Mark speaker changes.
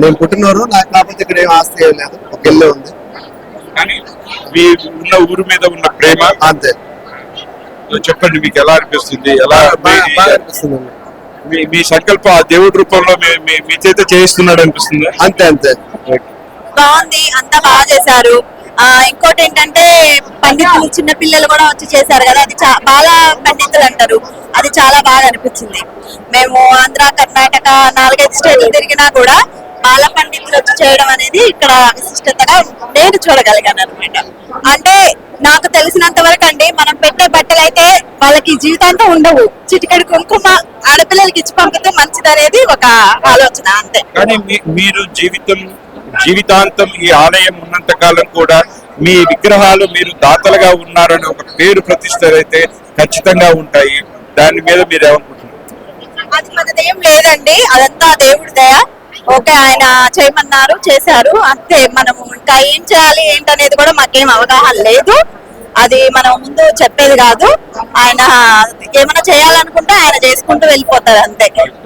Speaker 1: నేను పుట్టినూరు, నాకు కాకపోతే ఇక్కడ ఏం ఆస్తి ఏం లేదు, ఒక ఇల్లు ఉంది.
Speaker 2: కానీ మీ ఉన్న ఊరు మీద ఉన్న ప్రేమ
Speaker 1: అంతే.
Speaker 2: చెప్పండి, మీకు ఎలా అనిపిస్తుంది? ఎలా
Speaker 1: బాగా అనిపిస్తుంది.
Speaker 2: మీ సంకల్పం ఆ దేవుడి రూపంలో మీ చేత చేయిస్తున్నాడు అనిపిస్తుంది.
Speaker 1: అంతే అంతే.
Speaker 3: బాగుంది, అంతా బాగా చేశారు. ఇంకోటి ఏంటంటే పండితులు చిన్న పిల్లలు కూడా వచ్చి చేశారు కదా, అది బాల పండితులు అంటారు, అది చాలా బాగా అనిపించింది. మేము ఆంధ్ర, కర్ణాటక 4-5 స్టేట్లు తిరిగినా కూడా బాల పండితులు వచ్చి చేయడం అనేది ఇక్కడ విశిష్టతగా నేను చూడగలిగాను అనమాట. అంటే నాకు తెలిసినంత వరకు అండి, మనం పెట్టే బట్టలు అయితే వాళ్ళకి జీవితాంతం ఉండవు, చిటికెడు కుంకుమ ఆడపిల్లలకి ఇచ్చి పంపితే మంచిది అనేది ఒక ఆలోచన అంతే.
Speaker 2: కానీ మీరు జీవితాంతం ఈ ఆలయం ఉన్నంత కాలం కూడా మీ విగ్రహాలు మీరు దాతలుగా ఉన్నారని ఒక పేరు ప్రతిష్టలు అయితే ఖచ్చితంగా ఉంటాయి. దాని మీద మీరు ఏమనుకుంటున్నారు?
Speaker 3: అది మనదేం లేదండి, అదంతా దేవుడి దయ. ఓకే, ఆయన చేయమన్నారు, చేశారు, అంతే. మనము ఇంకా ఏం చేయాలి ఏంటనేది కూడా మాకేం అవగాహన లేదు, అది మనం ముందు చెప్పేది కాదు. ఆయన ఏమైనా చేయాలనుకుంటే ఆయన చేసుకుంటూ వెళ్ళిపోతారు అంతే.